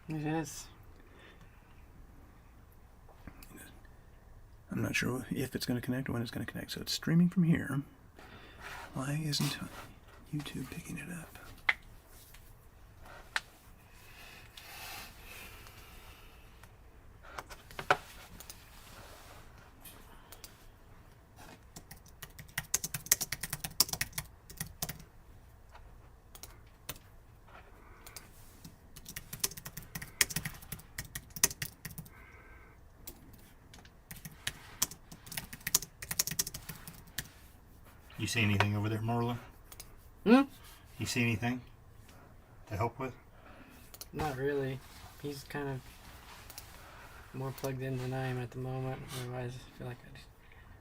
It is. I'm not sure if it's going to connect or when it's going to connect. So it's streaming from here. Why isn't YouTube picking it up? You see anything over there, Marla? Hmm? You see anything to help with? Not really. He's kind of more plugged in than I am at the moment. Otherwise, I feel like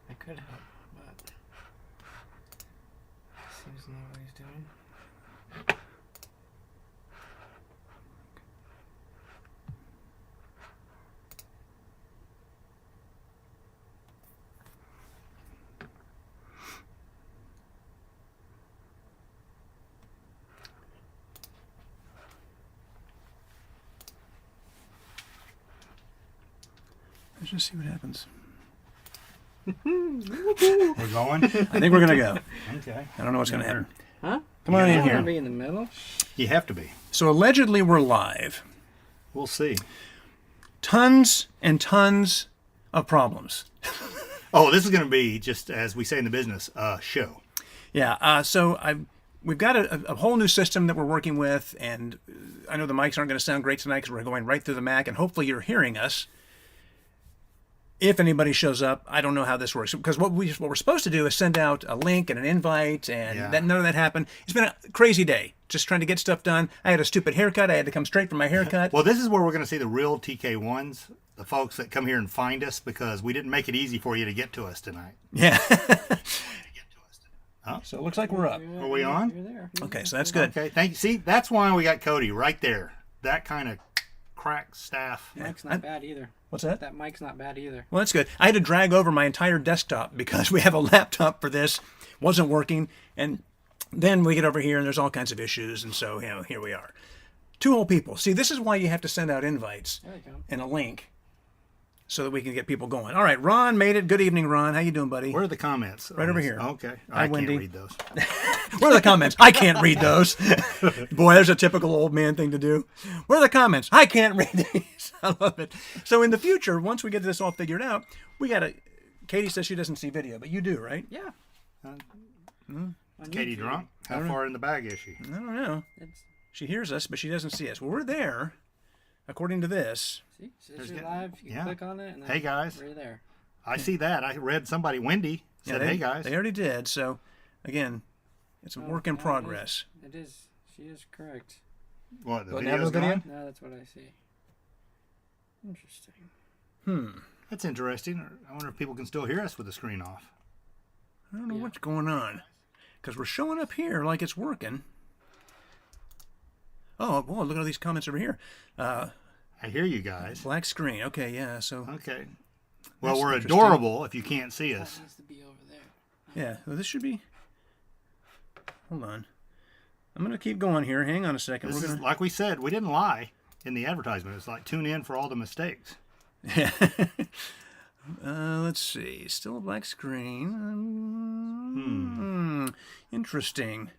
I could help, but he seems to know what he's doing. Let's just see what happens. We're going? I think we're going to go. Okay. I don't know what's going to happen. Huh? Come on in You here. want to be in the middle? You have to be. So allegedly we're live. We'll see. Tons and tons of problems. Oh, this is going to be, just as we say in the business, a show. Yeah, we've got a whole new system that we're working with, and I know the mics aren't going to sound great tonight because we're going right through the Mac, and hopefully you're hearing us. If anybody shows up, I don't know how this works, because what we're supposed to do is send out a link and an invite, and none of that happened. It's been a crazy day, just trying to get stuff done. I had a stupid haircut. I had to come straight from my haircut. Well, this is where we're going to see the real TK1s, the folks that come here and find us, because we didn't make it easy for you to get to us tonight. Yeah. Huh? So it looks like we're up. Are we on? You're there. Okay, so that's good. Okay, thank you. See, that's why we got Cody right there. That kind of crack staff. Mic's not bad either. What's that? That mic's not bad either. Well, that's good. I had to drag over my entire desktop because we have a laptop for this. Wasn't working. And then we get over here and there's all kinds of issues. And so, here we are. 2 whole people. See, this is why you have to send out invites There you go. and a link so that we can get people going. All right, Ron made it. Good evening, Ron. How you doing, buddy? Where are the comments? Right over here. Okay. Hi, I Wendy. can't read those. Where are the comments? I can't read those. Boy, there's a typical old man thing to do. Where are the comments? I can't read these. I love it. So in the future, once we get this all figured out, we got to... Katie says she doesn't see video, but you do, right? Yeah. On Katie YouTube. drunk? How far in the bag is she? I don't know. It's, She hears us, but she doesn't see us. Well, we're there, according to this. see, says you're live. You yeah. click on it, and then Hey, guys. we're there. I see that. I read somebody, Wendy, said, hey, guys. They already did. So, again, it's a work in no, progress. It is. She is correct. What, the What, now video's the video? gone? No, that's what I see. Interesting. That's interesting. I wonder if people can still hear us with the screen off. I don't know what's going on. Because we're showing up here like it's working. Oh, boy, look at all these comments over here. I hear you guys. Black screen. Okay, yeah, so... Okay. Well, That's we're interesting. adorable if you can't see us. Needs to be over there. Yeah, well, this should be... Hold on. I'm going to keep going here. Hang on a second. This We're is, gonna... like we said, we didn't lie in the advertisement. It's like, tune in for all the mistakes. Let's see. Still a black screen. Interesting.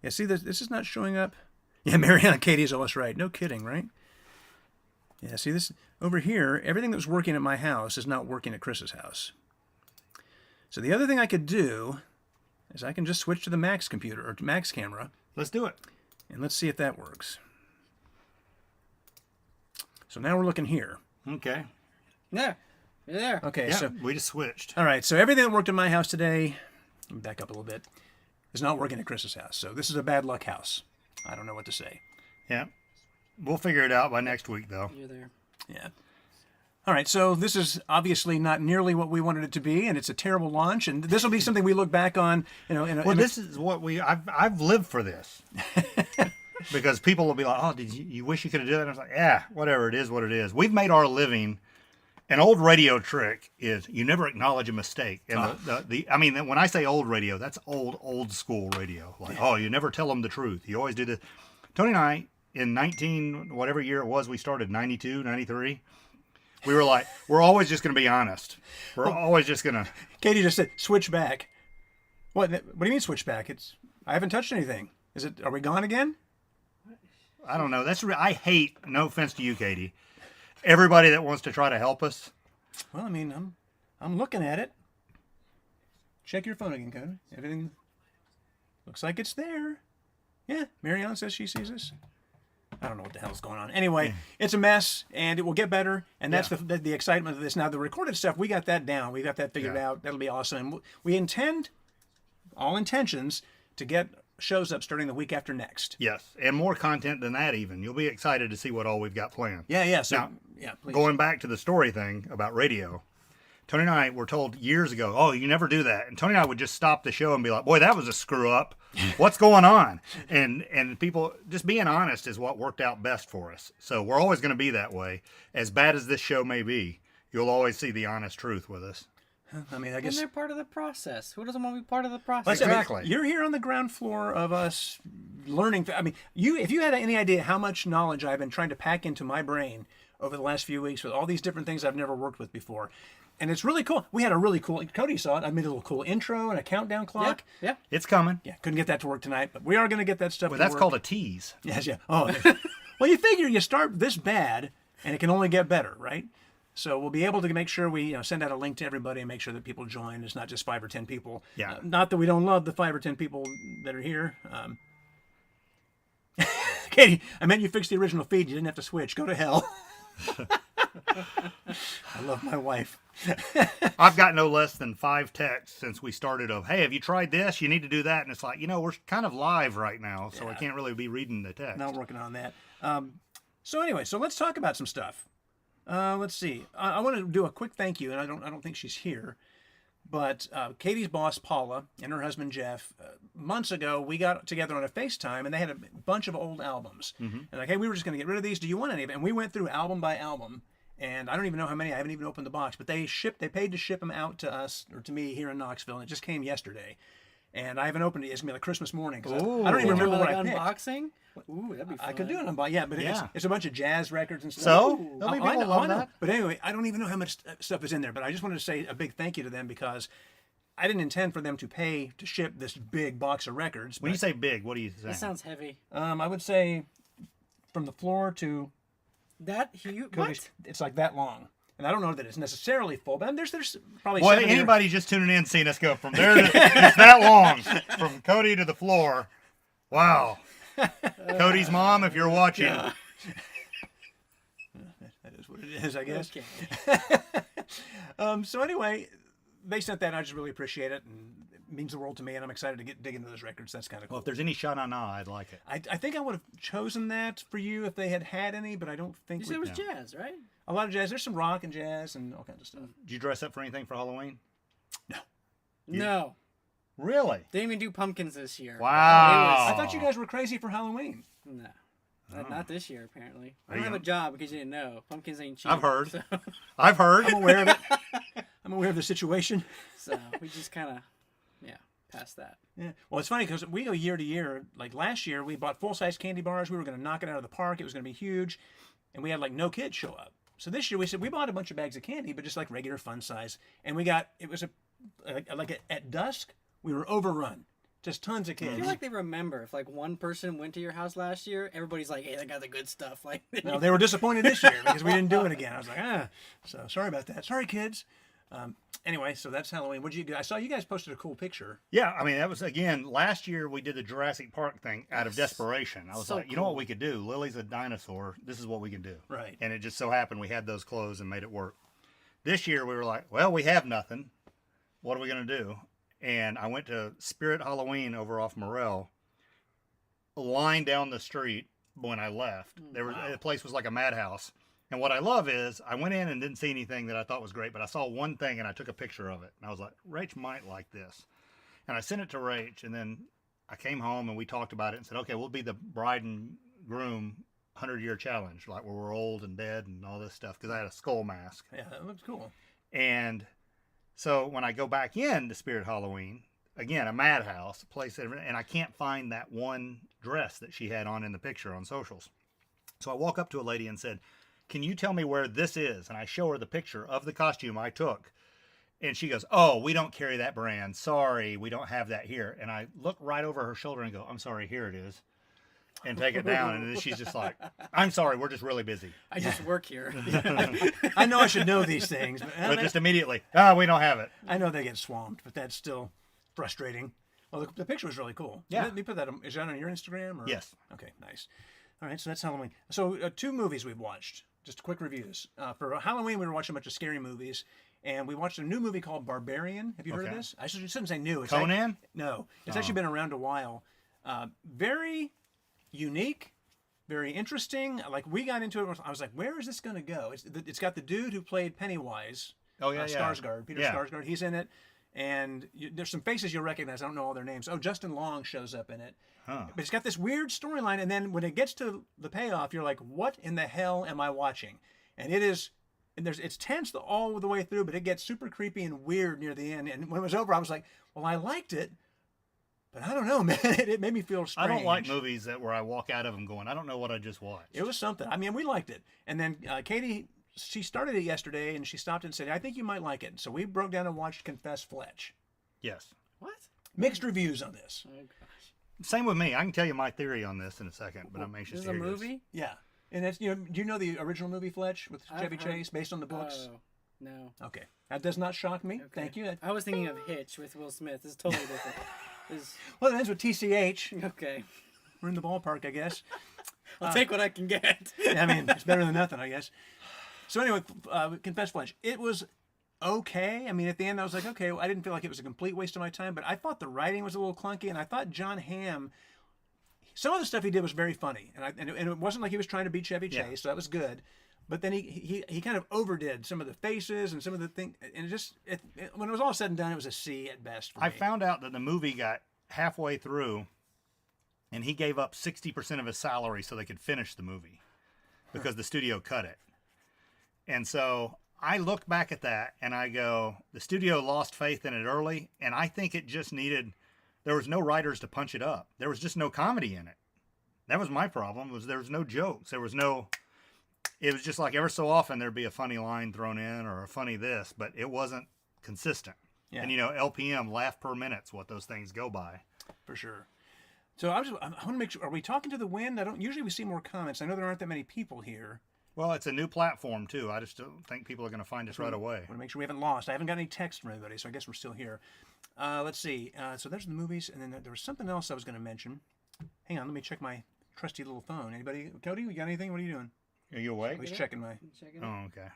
Yeah, see, this is not showing up. Yeah, Mariana Katie's always right. No kidding, right? Yeah, see, this over here, everything that was working at my house is not working at Chris's house. So the other thing I could do is I can just switch to the Mac's computer, or to Mac's camera, Let's do it. and let's see if that works. So now we're looking here. Okay. Yeah, you're there. Okay, Yeah, so... we just switched. All right, so everything that worked in my house today, let me back up a little bit, is not working at Chris's house. So this is a bad luck house. I don't know what to say. Yeah. We'll figure it out by next week, though. You're there. Yeah. All right, so this is obviously not nearly what we wanted it to be, and it's a terrible launch, and this will be something we look back on, Well, this is what I've lived for this. Because people will be like, oh, did you wish you could have done that? And I was like, yeah, whatever, it is what it is. We've made our living. An old radio trick is you never acknowledge a mistake. And I mean, when I say old radio, that's old school radio. Like, oh, you never tell them the truth. You always do this. Tony and I in 19, whatever year it was, we started, 92, 93. We were like, we're always just going to be honest. We're always just going to. Katie just said, switch back. What do you mean switch back? I haven't touched anything. Are we gone again? I don't know. I hate, no offense to you, Katie, everybody that wants to try to help us. Well, I mean, I'm looking at it. Check your phone again, Cody. Everything looks like it's there. Yeah, Marianne says she sees us. I don't know what the hell's going on. Anyway, it's a mess, and it will get better, and that's the excitement of this. Now, the recorded stuff, we got that down. We got that figured out. That'll be awesome. And we intend, all intentions, to get shows up starting the week after next. Yes, and more content than that even. You'll be excited to see what all we've got planned. Yeah. So, now, please. Going back to the story thing about radio, Tony and I were told years ago, oh, you never do that. And Tony and I would just stop the show and be like, boy, that was a screw up. What's going on? And people, just being honest is what worked out best for us. So we're always going to be that way. As bad as this show may be, you'll always see the honest truth with us. I mean, I guess. And they're part of the process. Who doesn't want to be part of the process? Exactly. You're here on the ground floor of us learning. I mean, if you had any idea how much knowledge I've been trying to pack into my brain over the last few weeks with all these different things I've never worked with before. And it's really cool. We had a really cool, Cody saw it. I made a little cool intro and a countdown clock. Yeah. It's coming. Yeah, couldn't get that to work tonight, but we are going to get that stuff Well, to that's work. called a tease. Yes, yeah. Oh, well, you figure you start this bad, and it can only get better, right? So we'll be able to make sure we send out a link to everybody and make sure that people join. It's not just 5 or 10 people. Yeah. Not that we don't love the 5 or 10 people that are here. Katie, I meant you fixed the original feed. You didn't have to switch. Go to hell. I love my wife. I've got no less than 5 texts since we started of, hey, have you tried this? You need to do that. And it's like, we're kind of live right now, so I can't really be reading the text. Not working on that. So anyway, let's talk about some stuff. Let's see. I want to do a quick thank you, and I don't think she's here. But Katie's boss, Paula, and her husband, Jeff, months ago, we got together on a FaceTime, and they had a bunch of old albums. Mm-hmm. And like, hey, we were just going to get rid of these. Do you want any of it? And we went through album by album, and I don't even know how many. I haven't even opened the box. But they paid to ship them out to us, or to me, here in Knoxville, and it just came yesterday. And I haven't opened it. It's going to be like Christmas morning. Cause I don't even remember what I picked. Unboxing? Ooh, that'd be fun. I could do an unboxing, yeah, but it's a bunch of jazz records and stuff. So? There'll be people love that. But anyway, I don't even know how much stuff is in there, but I just wanted to say a big thank you to them because I didn't intend for them to pay to ship this big box of records. When you say big, what do you say? That sounds heavy. I would say from the floor to... That huge? What? It's like that long. And I don't know that it's necessarily full, but there's probably Well, 70 anybody just tuning in seeing us go from there to... it's that long. From Cody to the floor. Wow. Cody's mom, if you're watching. That is what it is, I guess. Okay. So anyway, they sent that, and I just really appreciate it, and it means the world to me, and I'm excited to dig into those records. That's kind of cool. Well, if there's any Sha-Na-Na, I'd like it. I think I would have chosen that for you if they had any, but I don't think You said it was jazz, right? a lot of jazz. There's some rock and jazz and all kinds of stuff. Did you dress up for anything for Halloween? No. Really? Didn't even do pumpkins this year. Wow. I thought you guys were crazy for Halloween. No. Not this year, apparently. I don't have a job because you didn't know. Pumpkins ain't cheap. I've heard. So, I've heard. I'm aware of it. I'm aware of the situation. so we just kind of, past that. Yeah. Well, it's funny because we go year to year. Like last year, we bought full-size candy bars. We were going to knock it out of the park. It was going to be huge. And we had like no kids show up. So this year we said we bought a bunch of bags of candy, but just like regular fun size. And at dusk, we were overrun. Just tons of kids. I feel like they remember. If like one person went to your house last year, everybody's like, hey, they got the good stuff. Like, No, they were disappointed this year because we didn't do it again. I was like, So sorry about that. Sorry, kids. Anyway, so that's Halloween. What'd you do? I saw you guys posted a cool picture. Yeah, I mean, that was, again, last year we did the Jurassic Park thing out of desperation. I was So like, you know what we could do? Lily's a dinosaur. This is what we can do. Right. And it just so happened we had those clothes and made it work. This year we were like, well, we have nothing. What are we going to do? And I went to Spirit Halloween over off Morrell, a line down the street when I left. The place was like a madhouse. And what I love is I went in and didn't see anything that I thought was great, but I saw one thing and I took a picture of it. And I was like, Rach might like this. And I sent it to Rach, and then I came home and we talked about it and said, okay, we'll be the bride and groom 100-year challenge, like where we're old and dead and all this stuff, because I had a skull mask. Yeah, that looks cool. And so when I go back in to Spirit Halloween, again, a madhouse, a place, and I can't find that one dress that she had on in the picture on socials. So I walk up to a lady and said, "Can you tell me where this is?" And I show her the picture of the costume I took. And she goes, "Oh, we don't carry that brand. Sorry, we don't have that here." And I look right over her shoulder and go, "I'm sorry, here it is." And take it down. And then she's just like, "I'm sorry, we're just really busy." I just work here. I know I should know these things, But just immediately, we don't have it. I know they get swamped, but that's still frustrating. Well, the picture was really cool. Yeah. Let me put that. Is that on your Instagram? Or? Yes. Okay, nice. All right, so that's Halloween. So 2 movies we've watched. Just quick reviews. For Halloween, we were watching a bunch of scary movies, and we watched a new movie called Barbarian. Have you heard of this? I shouldn't say new. It's Conan? No, it's actually been around a while. Very unique, very interesting. Like, we got into it. I was like, where is this going to go? It's got the dude who played Pennywise. Oh, yeah, Skarsgård, Peter Skarsgård. He's in it. And there's some faces you'll recognize. I don't know all their names. Oh, Justin Long shows up in it. Huh. But it's got this weird storyline, and then when it gets to the payoff, you're like, what in the hell am I watching? And it's tense all the way through, but it gets super creepy and weird near the end. And when it was over, I was like, well, I liked it, but I don't know, man. It made me feel strange. I don't like movies where I walk out of them going, I don't know what I just watched. It was something. I mean, we liked it. And then Katie, she started it yesterday, and she stopped and said, I think you might like it. So we broke down and watched Confess Fletch. Yes. What? Mixed reviews on this. Oh, gosh. Same with me. I can tell you my theory on this in a second, but I'm anxious This is to a hear yours. movie? Yeah. And it's, do you know the original movie Fletch with I've Chevy heard- Chase based on the books? Oh, no. Okay. That does not shock me. Okay. Thank you. I was thinking of Hitch with Will Smith. It's totally different. Well, it ends with TCH. Okay. We're in the ballpark, I guess. I'll take what I can get. I mean, it's better than nothing, I guess. So anyway, Confess Fletch. It was okay. I mean, at the end, I was like, okay, well, I didn't feel like it was a complete waste of my time, but I thought the writing was a little clunky, and I thought John Hamm, some of the stuff he did was very funny, and it wasn't like he was trying to beat Chevy Chase, so that was good. But then he kind of overdid some of the faces and some of the things, and when it was all said and done, it was a C at best for me. I found out that the movie got halfway through, and he gave up 60% of his salary so they could finish the movie because the studio cut it. And so I look back at that and I go, the studio lost faith in it early, and I think it just needed, there was no writers to punch it up. There was just no comedy in it. That was my problem, was there was no jokes. There was no, it was just like every so often there'd be a funny line thrown in or a funny this, but it wasn't consistent. Yeah. And, LPM, laugh per minute's what those things go by. For sure. So I want to make sure, are we talking to the wind? Usually we see more comments. I know there aren't that many people here. Well, it's a new platform, too. I just don't think people are going to find us right away. I want to make sure we haven't lost. I haven't got any text from anybody, so I guess we're still here. Let's see. So there's the movies, and then there was something else I was going to mention. Hang on, let me check my trusty little phone. Anybody? Cody, you got anything? What are you doing? Are you awake? He's checking my... Check it out. Oh, okay.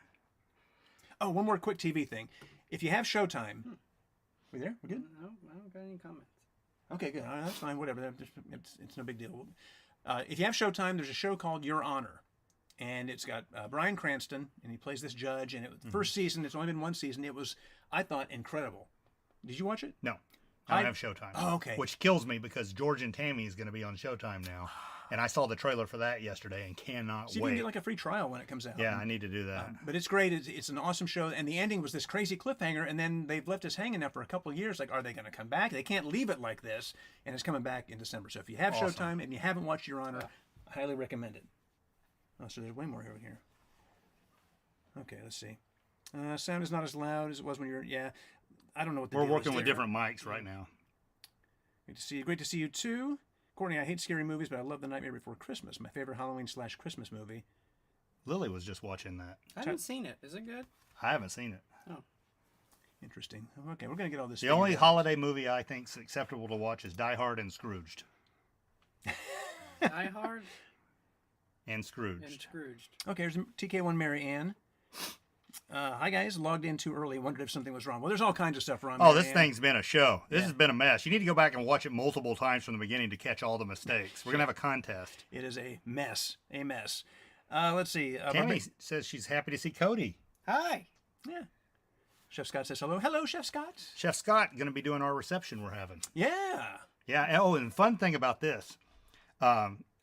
Oh, one more quick TV thing. If you have Showtime... We there? We're good? No, I don't got any comments. Okay, good. All right, that's fine. Whatever. It's no big deal. If you have Showtime, there's a show called Your Honor. And it's got Bryan Cranston, and he plays this judge. And first season, it's only been one season. It was, I thought, incredible. Did you watch it? No. I don't have Showtime. Oh, okay. Which kills me because George and Tammy is going to be on Showtime now. And I saw the trailer for that yesterday and cannot So you wait. can get like a free trial when it comes out. Yeah, I need to do that. But it's great. It's an awesome show. And the ending was this crazy cliffhanger. And then they've left us hanging now for a couple of years. Like, are they going to come back? They can't leave it like this. And it's coming back in December. So if you have Awesome. Showtime and you haven't watched Your Honor, I highly recommend it. Oh, so there's way more over here. Okay, let's see. Sound is not as loud as it was when you were... Yeah, I don't know what the We're deal working is with there. different mics right now. Great to see you. Great to see you, too. Courtney, I hate scary movies, but I love The Nightmare Before Christmas. My favorite Halloween/Christmas movie. Lily was just watching that. I haven't seen it. Is it good? I haven't seen it. Interesting. Okay, we're going to get all this. The only holiday movie I think's acceptable to watch is Die Hard and Scrooged. Die Hard And Scrooged. and Scrooged. Okay, here's TK1 Mary Ann. Hi, guys. Logged in too early. Wondered if something was wrong. Well, there's all kinds of stuff wrong. Oh, Mary this Ann. thing's been a show. This has been a mess. You need to go back and watch it multiple times from the beginning to catch all the mistakes. We're going to have a contest. It is a mess. A mess. Let's see. Tammy says she's happy to see Cody. Hi. Yeah. Chef Scott says hello. Hello, Chef Scott. Chef Scott going to be doing our reception we're having. Yeah. Yeah. Oh, and fun thing about this.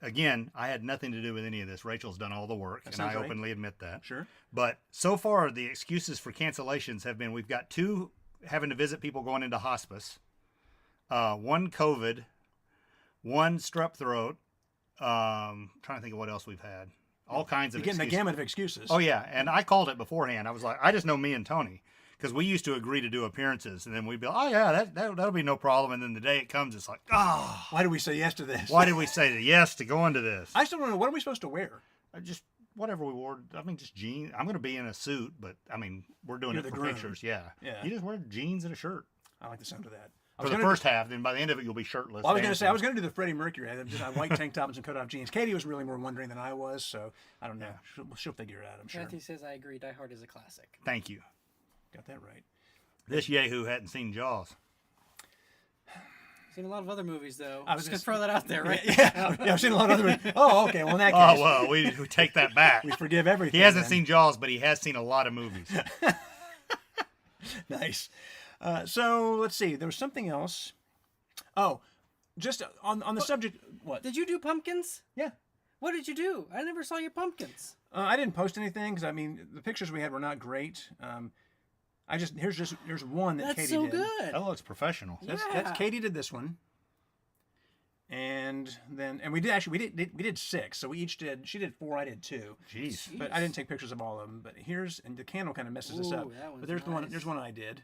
Again, I had nothing to do with any of this. Rachel's done all the work, and sounds I right. openly admit that. Sure. But so far, the excuses for cancellations have been we've got 2 having to visit people going into hospice, 1 COVID, 1 strep throat. Trying to think of what else we've had. all kinds of You're getting excuses. the gamut of excuses. Oh yeah, and I called it beforehand. I was like, I just know me and Tony, because we used to agree to do appearances, and then we'd be like, oh yeah, that'll be no problem. And then the day it comes, it's like, oh, Why did we say yes to this? why did we say yes to go into this? I still don't know. What are we supposed to wear? Just whatever we wore. I mean, just jeans. I'm going to be in a suit, but I mean, we're doing You're it the for groom. pictures. Yeah. Yeah. You just wear jeans and a shirt I like the sound of that. for the first half. Then by the end of it, you'll be shirtless. Well, I was going to say, I dancing. was going to do the Freddie Mercury. I had just a white tank top and some cut-off jeans. Katie was really more wondering than I was, so I don't know. She'll figure it out, I'm sure. Matthew says I agree. Die Hard is a classic. Thank you. Got that right. This yahoo hadn't seen Jaws. Seen a lot of other movies though. I was Just gonna gonna throw that out there, right? Yeah, I've seen a lot of other. Oh, okay. Well, in that Oh case, well, we take that back. we forgive everything. He hasn't then. seen Jaws, but he has seen a lot of movies. Nice. So let's see. There was something else. Oh, just on the subject. What? Did you do pumpkins? Yeah. What did you do? I never saw your pumpkins. I didn't post anything because I mean the pictures we had were not great. Here's one that That's Katie so did. good. That looks professional. That's Yeah. Katie did this one. And we did 6. So we each did. She did 4. I did 2. Jeez. But I didn't take pictures of all of them. But and the candle kind of messes us Ooh, up. that one's But there's the one. nice. There's one I did.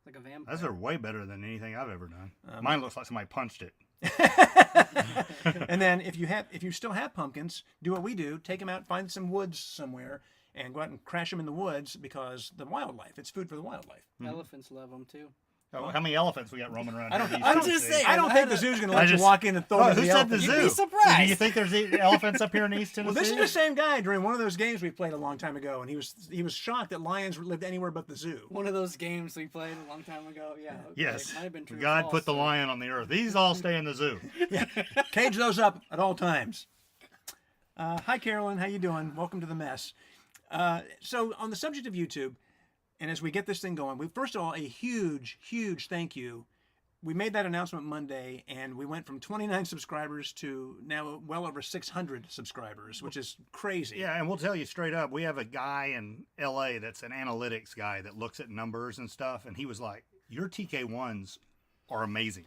Like a vampire. Those are way better than anything I've ever done. Mine looks like somebody punched it. And then if you still have pumpkins, do what we do: take them out, find some woods somewhere, and go out and crash them in the woods because the wildlife. It's food for the wildlife. Elephants love them too. Oh, how many elephants we got roaming around? here? I don't These just days? saying. I don't think the zoo's going to let you walk in and throw Oh, in who the said the elephant. zoo? You'd be surprised. Do you think there's elephants up here in East Well, Tennessee? this is the same guy during one of those games we played a long time ago, and he was shocked that lions lived anywhere but the zoo. One of those games we played a long time ago. Yeah. Okay. Yes. It might have been true or God false, put the so- lion on the earth. These all stay in the zoo. Cage those up at all times. Hi, Carolyn. How you doing? Welcome to the mess. So on the subject of YouTube, and as we get this thing going, first of all, a huge, huge thank you. We made that announcement Monday, and we went from 29 subscribers to now well over 600 subscribers, which is crazy. Yeah, and we'll tell you straight up, we have a guy in LA that's an analytics guy that looks at numbers and stuff, and he was like, your TK1s are amazing.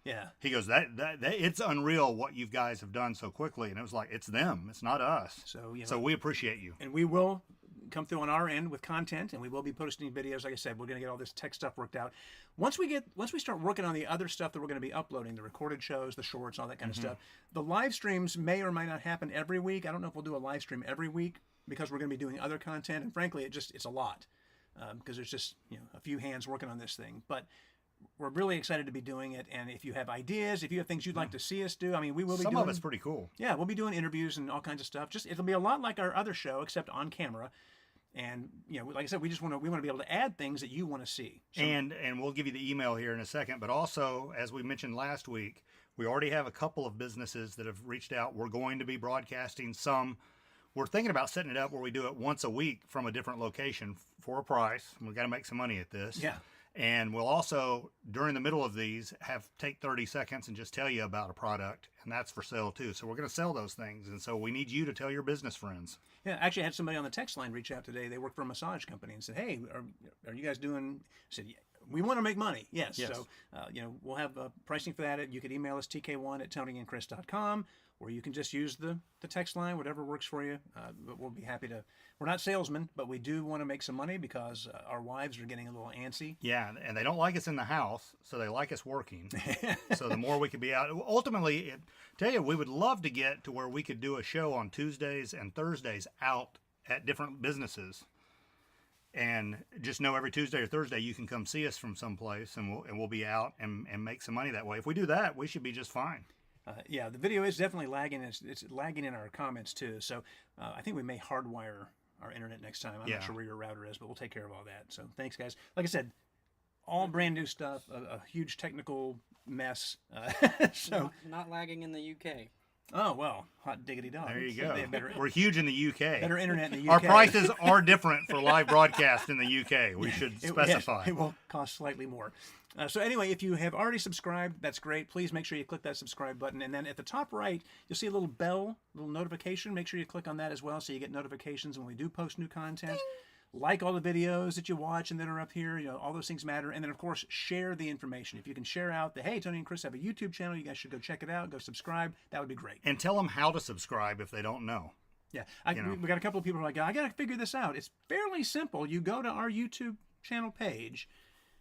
Yeah. He goes, that it's unreal what you guys have done so quickly. And it was like, it's them, it's not us. So, you know, So we appreciate you. and we will come through on our end with content, and we will be posting videos. Like I said, we're going to get all this tech stuff worked out. Once we start working on the other stuff that we're going to be uploading, the recorded shows, the shorts, all that kind of stuff, the live streams may or may not happen every week. I don't know if we'll do a live stream every week because we're going to be doing other content, and frankly, it's a lot because there's just a few hands working on this thing, but. We're really excited to be doing it, and if you have ideas, if you have things you'd like to see us do, I mean, we will be Some doing. of it's pretty cool. Yeah, we'll be doing interviews and all kinds of stuff. It'll be a lot like our other show, except on camera. And like I said, we want to be able to add things that you want to see. So, And we'll give you the email here in a second. But also, as we mentioned last week, we already have a couple of businesses that have reached out. We're going to be broadcasting some. We're thinking about setting it up where we do it once a week from a different location for a price. We've got to make some money at this. Yeah. And we'll also, during the middle of these, take 30 seconds and just tell you about a product, and that's for sale too. So we're going to sell those things, and so we need you to tell your business friends. yeah, actually, I had somebody on the text line reach out today. They work for a massage company and said, "Hey, are you guys doing?" I said, "Yeah, we want to make money." Yes. Yes. So, we'll have pricing for that. You could email us tk1@tonyandchris.com, or you can just use the text line, whatever works for you. But we'll be happy to. We're not salesmen, but we do want to make some money because our wives are getting a little antsy. Yeah, and they don't like us in the house, so they like us working. So the more we could be out, ultimately, tell you, we would love to get to where we could do a show on Tuesdays and Thursdays out at different businesses, and just know every Tuesday or Thursday you can come see us from someplace, and we'll be out and make some money that way. If we do that, we should be just fine. Yeah, the video is definitely lagging. It's lagging in our comments too. So I think we may hardwire our internet next time. I'm Yeah. not sure where your router is, but we'll take care of all that. So thanks, guys. Like I said, all brand new stuff. A huge technical mess. So Not lagging in the UK. oh well, hot diggity dog. There you They go. have better We're huge in the UK. internet in the Our UK. prices are different for live broadcast in the UK. We should Yes, specify. it will cost slightly more. So anyway, if you have already subscribed, that's great. Please make sure you click that subscribe button. And then at the top right, you'll see a little bell, little notification. Make sure you click on that as well so you get notifications when we do post new content. Like all the videos that you watch and that are up here. All those things matter. And then, of course, share the information. If you can share out that, hey, Tony and Kris have a YouTube channel. You guys should go check it out. Go subscribe. That would be great. And tell them how to subscribe if they don't know. Yeah, You know. we got a couple of people who are like, I got to figure this out. It's fairly simple. You go to our YouTube channel page,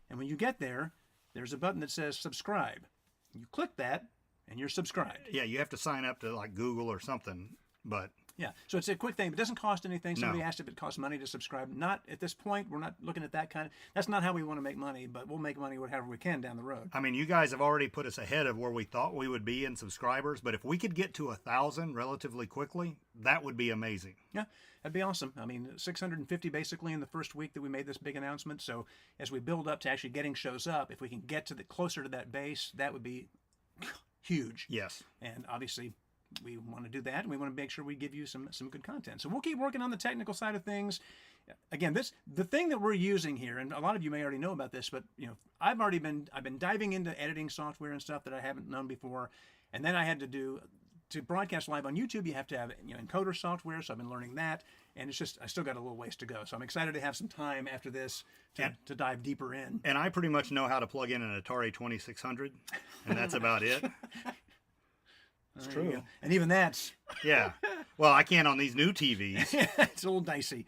and when you get there, there's a button that says subscribe. You click that, and you're subscribed. Yeah, you have to sign up to like Google or something, but Yeah, so it's a quick thing. It doesn't cost anything. Somebody No. asked if it costs money to subscribe. Not at this point. We're not looking at that kind of. That's not how we want to make money, but we'll make money whatever we can down the road. I mean, you guys have already put us ahead of where we thought we would be in subscribers, but if we could get to 1,000 relatively quickly, that would be amazing. Yeah, that'd be awesome. I mean, 650 basically in the first week that we made this big announcement. So as we build up to actually getting shows up, if we can get to the closer to that base, that would be huge. Yes. And obviously, we want to do that, and we want to make sure we give you some good content. So we'll keep working on the technical side of things. Again, the thing that we're using here, and a lot of you may already know about this, but I've been diving into editing software and stuff that I haven't known before, and then I had to broadcast live on YouTube. You have to have encoder software, so I've been learning that, and it's just I still got a little ways to go. So I'm excited to have some time after this to dive deeper in. And I pretty much know how to plug in an Atari 2600, and that's about it. It's true. And even that's Yeah. Well, I can't on these new TVs. it's a little dicey.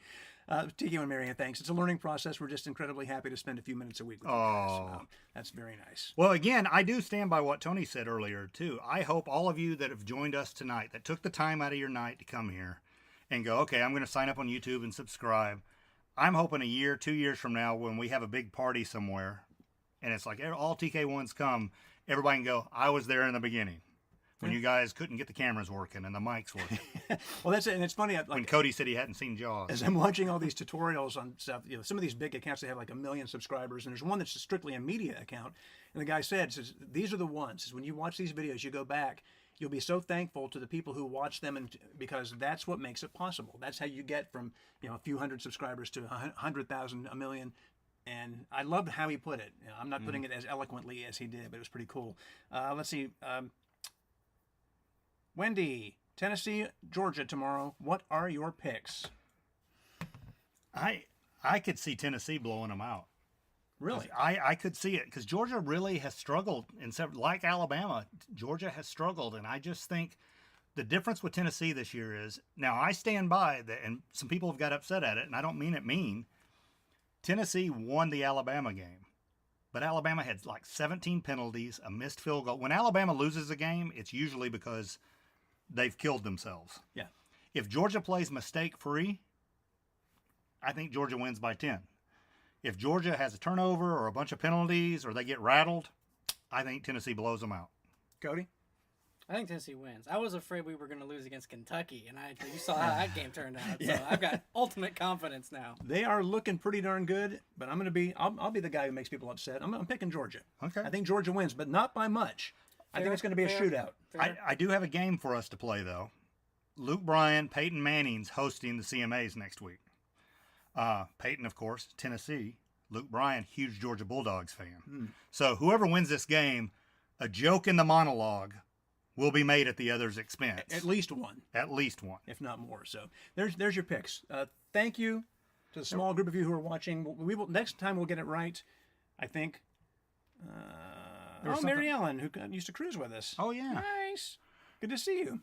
TK and Marianne, thanks. It's a learning process. We're just incredibly happy to spend a few minutes a week with you guys. That's very nice. Well, again, I do stand by what Tony said earlier, too. I hope all of you that have joined us tonight, that took the time out of your night to come here and go, okay, I'm going to sign up on YouTube and subscribe. I'm hoping a year, 2 years from now, when we have a big party somewhere, and it's like all TK1s come, everybody can go, I was there in the beginning. When you guys couldn't get the cameras working and the mics working. Well, that's it. And it's funny. When Cody said he hadn't seen Jaws. As I'm watching all these tutorials on stuff, some of these big accounts, they have like 1 million subscribers, and there's one that's strictly a media account. And the guy says, these are the ones. Says, when you watch these videos, you go back, you'll be so thankful to the people who watch them, and because that's what makes it possible. That's how you get from a few hundred subscribers to 100,000, 1 million. And I loved how he put it. I'm not putting it as eloquently as he did, but it was pretty cool. Let's see. Wendy, Tennessee, Georgia tomorrow. What are your picks? I could see Tennessee blowing them out. Really? I could see it because Georgia really has struggled like Alabama. Georgia has struggled, and I just think the difference with Tennessee this year is now I stand by that, and some people have got upset at it, and I don't mean it mean. Tennessee won the Alabama game, but Alabama had like 17 penalties, a missed field goal. When Alabama loses a game, it's usually because they've killed themselves. Yeah. If Georgia plays mistake-free, I think Georgia wins by 10. If Georgia has a turnover or a bunch of penalties or they get rattled, I think Tennessee blows them out. Cody? I think Tennessee wins. I was afraid we were going to lose against Kentucky, and you saw how that game turned out. So I've got ultimate confidence now. They are looking pretty darn good, but I'll be the guy who makes people upset. I'm picking Georgia. Okay. I think Georgia wins, but not by much. I think it's going to be a shootout. I do have a game for us to play, though. Luke Bryan, Peyton Manning's hosting the CMAs next week. Peyton, of course, Tennessee. Luke Bryan, huge Georgia Bulldogs fan. So whoever wins this game, a joke in the monologue will be made at the other's expense. At least one. At least one. If not more. So there's your picks. Thank you to the small group of you who are watching. We will next time we'll get it right, I think. Mary Ellen, who used to cruise with us. Oh, yeah. Nice. Good to see you.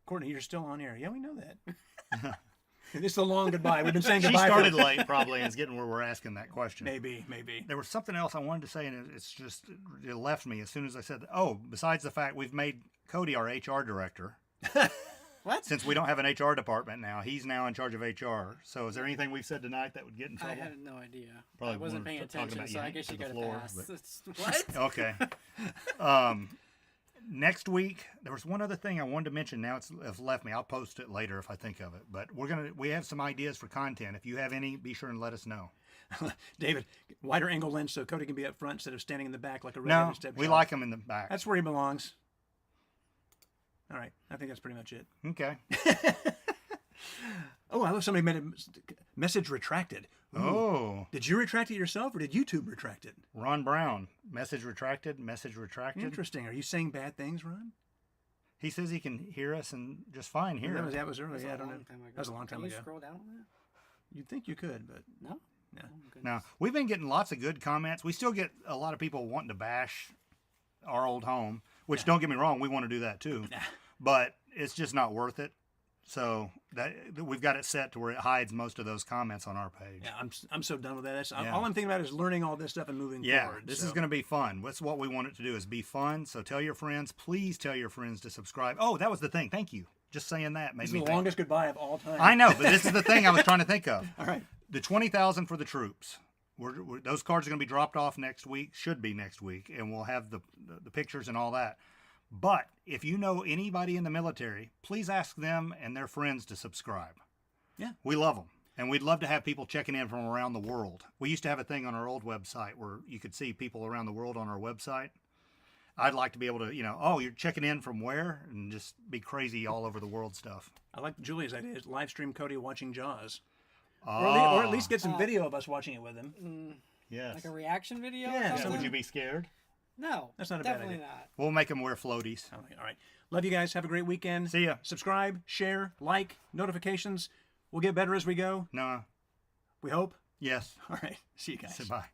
Courtney, you're still on air. Yeah, we know that. It's the long goodbye. We've been saying goodbye. She started late, probably, and is getting where we're asking that question. Maybe. There was something else I wanted to say, and it left me as soon as I said, besides the fact we've made Cody our HR director. What? Since we don't have an HR department now, he's now in charge of HR. So is there anything we've said tonight that would get in trouble? I had no idea. Probably I wasn't paying talking attention, about so you I guess to you the got to floor, pass. What? Okay. Next week, there was one other thing I wanted to mention. Now it's left me. I'll post it later if I think of it. But we have some ideas for content. If you have any, be sure and let us know. David, wider angle lens so Cody can be up front instead of standing in the back like a No, red step we shot. like him in the back. That's where he belongs. All right, I think that's pretty much it. Okay. Oh, I love somebody made a message retracted. Ooh. Oh, Did you retract it yourself or did YouTube retract it? Ron Brown, message retracted. Interesting. Are you saying bad things, Ron? He says he can hear us and just fine here. That was early. Yeah, I don't know. That was a long time Can you ago. scroll down on that? You'd think you could, but No? no. Oh, goodness. Now, we've been getting lots of good comments. We still get a lot of people wanting to bash our old home, which don't get me wrong, we want to do that too. But it's just not worth it. So that we've got it set to where it hides most of those comments on our page. Yeah, I'm so done with that. All I'm thinking about is learning all this stuff and moving forward. This is going to be fun. That's what we want it to do, is be fun. So tell your friends. Please tell your friends to subscribe. Oh, that was the thing. Thank you. Just saying that made This me is the think. longest goodbye of all time. I know, but this is the thing I was trying to think of. All right. The 20,000 for the troops. Those cards are going to be dropped off next week. Should be next week, and we'll have the pictures and all that. But if you know anybody in the military, please ask them and their friends to subscribe. Yeah. We love them. And we'd love to have people checking in from around the world. We used to have a thing on our old website where you could see people around the world on our website. I'd like to be able to, oh, you're checking in from where? And just be crazy all over the world stuff. I like Julia's idea. Is live stream Cody watching Jaws. Oh. Or at least get some video of us watching it with him. Yes. Like a reaction video or Yeah, something? So would you be scared? No. That's not a bad definitely idea. not. We'll make them wear floaties. All right. Love you guys. Have a great weekend. See ya. Subscribe, share, like, notifications. We'll get better as we go. No. We hope. Yes. All right. See you guys. Say bye.